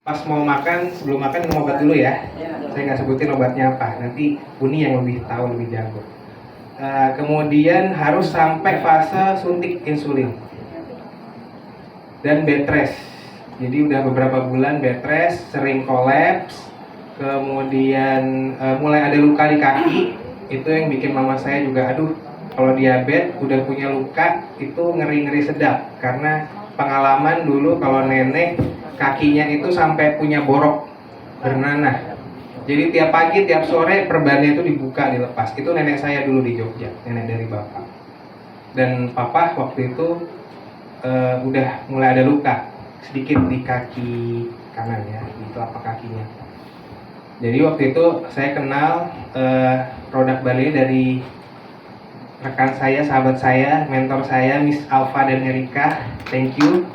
Pas mau makan, sebelum makan minum obat dulu ya. Saya nggak sebutin obatnya apa, nanti Uni yang lebih tahu, lebih jago. Kemudian harus sampai fase suntik insulin dan bed rest. Jadi udah beberapa bulan bed rest, sering kolaps, kemudian mulai ada luka di kaki. Itu yang bikin mama saya juga, aduh, kalau diabetes udah punya luka itu ngeri-ngeri sedap. Karena pengalaman dulu kalau nenek kakinya itu sampai punya borok bernanah. Jadi tiap pagi, tiap sore perbannya itu dibuka, dilepas. Itu nenek saya dulu di Jogja, nenek dari bapak. Dan papa waktu itu udah mulai ada luka sedikit di kaki kanan ya, di telapak kakinya. Jadi waktu itu saya kenal produk Bali dari rekan saya, sahabat saya, mentor saya, Miss Alfa dan Erika. Thank you.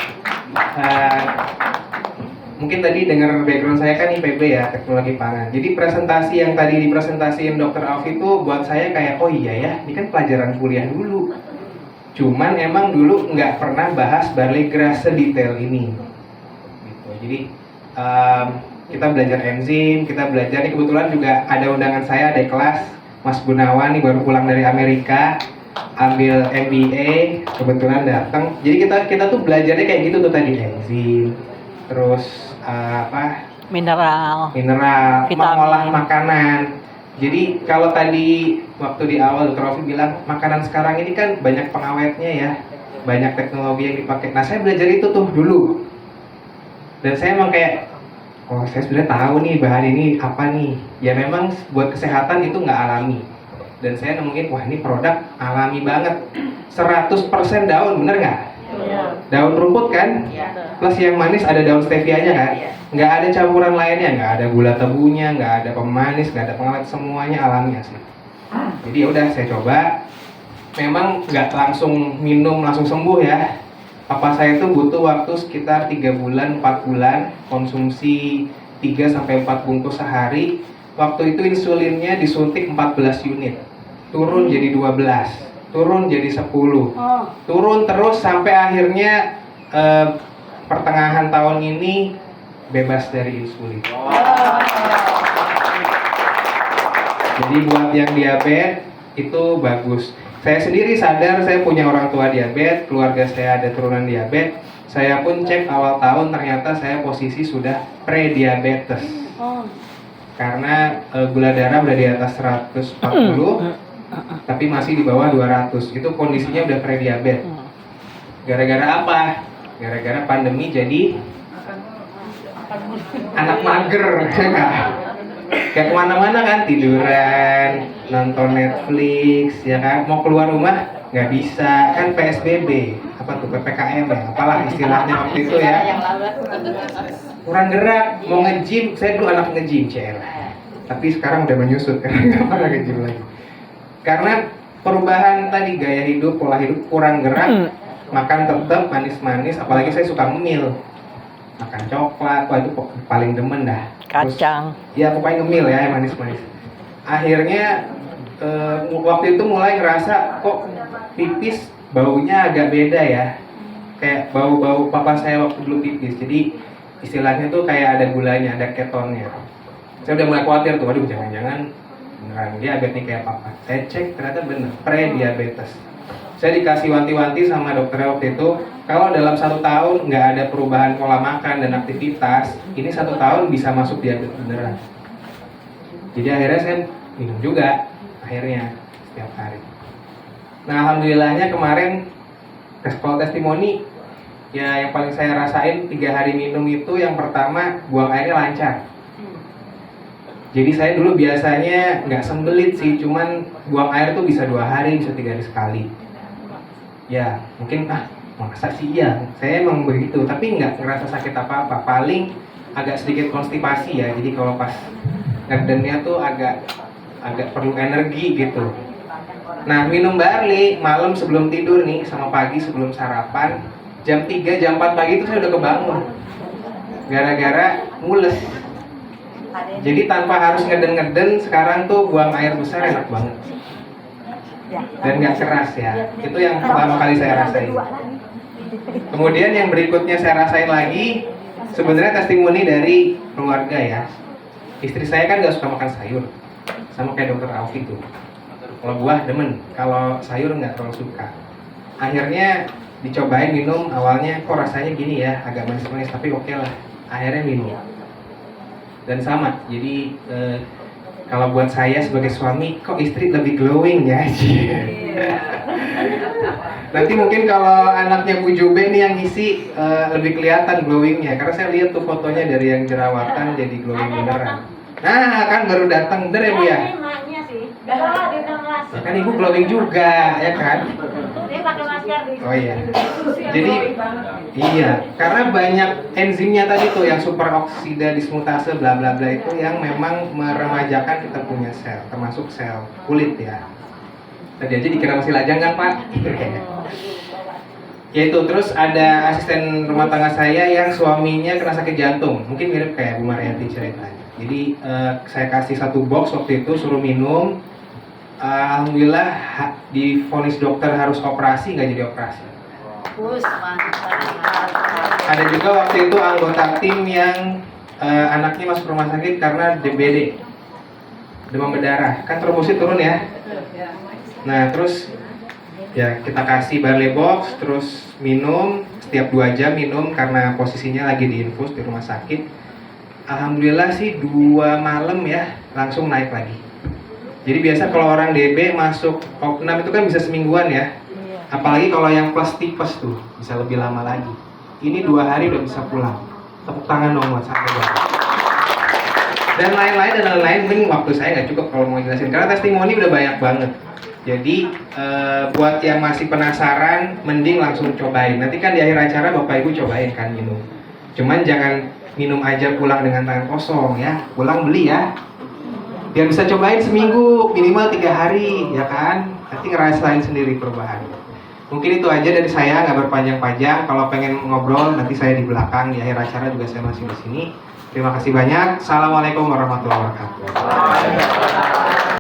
Mungkin tadi dengar background saya kan IPB ya, teknologi pangan. Jadi presentasi yang tadi dipresentasiin Dr. Alfi itu buat saya kayak, oh iya ya, ini kan pelajaran kuliah dulu. Cuman emang dulu nggak pernah bahas barley grass sedetail ini. Gitu. Jadi kita belajar enzim, kita belajar, ini kebetulan juga ada undangan saya, ada kelas Mas Gunawan nih baru pulang dari Amerika, ambil MBA, kebetulan datang. Jadi kita tuh belajarnya kayak gitu tuh tadi, enzim, terus mineral, mengolah makanan. Jadi kalau tadi waktu di awal Dr. Rofi bilang makanan sekarang ini kan banyak pengawetnya ya, banyak teknologi yang dipakai. Nah saya belajar itu tuh dulu, dan saya emang kayak, oh saya sebenarnya tahu nih bahan ini apa nih. Ya memang buat kesehatan itu nggak alami. Dan saya nemuin, wah ini produk alami banget, 100% daun, bener nggak? Iya. Daun rumput kan? Iya. Plus yang manis ada daun stevia-nya kan? Nggak ada campuran lainnya, nggak ada gula tebunya, nggak ada pemanis, nggak ada pengawet, semuanya alami asli. Jadi ya udah saya coba. Memang nggak langsung minum langsung sembuh ya. Papa saya itu butuh waktu sekitar 3 bulan, 4 bulan, konsumsi 3-4 bungkus sehari. Waktu itu insulinnya disuntik 14 unit, turun jadi 12, turun jadi 10, turun terus sampai akhirnya pertengahan tahun ini bebas dari insulin. Jadi buat yang diabetes itu bagus. Saya sendiri sadar saya punya orang tua diabetes, keluarga saya ada turunan diabetes. Saya pun cek awal tahun ternyata saya posisi sudah pre-diabetes. Karena gula darah udah di atas 140, tapi masih di bawah 200. Itu kondisinya udah pre-diabetes. Gara-gara apa? Gara-gara pandemi jadi anak mager, ya nggak? Kayak kemana-mana kan, tiduran, nonton Netflix, ya kan? Mau keluar rumah nggak bisa, kan PSBB, apa tuh PPKM ya, apalah istilahnya waktu itu ya. Kurang gerak, mau nge-gym, saya dulu anak nge-gym, tapi sekarang udah menyusut karena nggak pernah nge-gym lagi. Karena perubahan tadi gaya hidup, pola hidup, kurang gerak, makan tetap manis-manis, apalagi saya suka ngemil, makan coklat, wah itu paling demen dah. Kacang. Ya pokoknya ngemil ya, yang manis-manis. Akhirnya waktu itu mulai ngerasa kok pipis baunya agak beda ya, kayak bau-bau papa saya waktu dulu pipis. Jadi istilahnya tuh kayak ada gulanya, ada ketonnya. Saya udah mulai khawatir tuh, waduh jangan-jangan beneran diabetes nih kayak papa. Saya cek ternyata bener, pre-diabetes. Saya dikasih wanti-wanti sama dokter waktu itu, kalau dalam 1 tahun nggak ada perubahan pola makan dan aktivitas, ini 1 tahun bisa masuk diabetes beneran. Jadi akhirnya saya minum juga, akhirnya setiap hari. Nah alhamdulillahnya kemarin kalau testimoni, ya yang paling saya rasain 3 hari minum itu, yang pertama buang airnya lancar. Jadi saya dulu biasanya nggak sembelit sih, cuman buang air tuh bisa 2 hari, bisa 3 hari sekali. Ya mungkin masa sih ya, saya emang begitu, tapi nggak ngerasa sakit apa-apa, paling agak sedikit konstipasi ya. Jadi kalau pas ngedennya tuh agak perlu energi gitu. Nah minum barley malam sebelum tidur nih, sama pagi sebelum sarapan, jam 3, jam 4 pagi itu saya udah kebangun gara-gara mules. Jadi tanpa harus ngeden-ngeden, sekarang tuh buang air besar enak banget dan nggak keras ya. Itu yang pertama kali saya rasain. Kemudian yang berikutnya saya rasain lagi, sebenarnya testimoni dari keluarga ya. Istri saya kan nggak suka makan sayur, sama kayak dokter Alfi tuh. Kalau buah demen, kalau sayur nggak terlalu suka. Akhirnya dicobain minum, awalnya kok rasanya gini ya, agak manis-manis, tapi oke lah. Akhirnya minum. Dan sama, jadi kalau buat saya sebagai suami, kok istri lebih glowing ya? Nanti mungkin kalau anaknya Bu Jube nih yang ngisi lebih kelihatan glowingnya, karena saya lihat tuh fotonya dari yang jerawatan jadi glowing beneran. Nah kan baru datang, bener ya Bu ya? Emaknya sih, kalau di kelas. Ya kan Ibu glowing juga, ya kan? Dia pakai masker di. Oh iya. Jadi iya, karena banyak enzimnya tadi tuh yang super oksida dismutase bla bla bla itu yang memang meremajakan kita punya sel, termasuk sel kulit ya. Tadi aja dikira masih lajang kan Pak? Ya itu, terus ada asisten rumah tangga saya yang suaminya kena sakit jantung, mungkin mirip kayak Bu Marianti ceritanya. Jadi saya kasih satu box waktu itu suruh minum. Alhamdulillah divonis dokter harus operasi, nggak jadi operasi. Ada juga waktu itu anggota tim yang anaknya masuk rumah sakit karena DBD, demam berdarah, kan trombosit turun ya. Nah terus ya kita kasih barley box, terus minum setiap 2 jam minum karena posisinya lagi diinfus di rumah sakit. Alhamdulillah sih 2 malam ya langsung naik lagi. Jadi biasa kalau orang DB masuk opnam itu kan bisa semingguan ya. Apalagi kalau yang plus tipes tuh bisa lebih lama lagi. Ini 2 hari udah bisa pulang. Tepuk tangan dong buat sampai buat. Dan lain-lain, mungkin waktu saya nggak cukup kalau mau jelasin karena testimoni udah banyak banget. Jadi buat yang masih penasaran, mending langsung cobain. Nanti kan di akhir acara Bapak Ibu cobain kan minum. Cuman jangan minum aja pulang dengan tangan kosong ya. Pulang beli ya. Biar bisa cobain seminggu, minimal 3 hari ya kan. Nanti ngerasain sendiri perubahannya. Mungkin itu aja dari saya, nggak berpanjang-panjang. Kalau pengen ngobrol nanti saya di belakang, di akhir acara juga saya masih di sini. Terima kasih banyak. Assalamualaikum warahmatullahi wabarakatuh.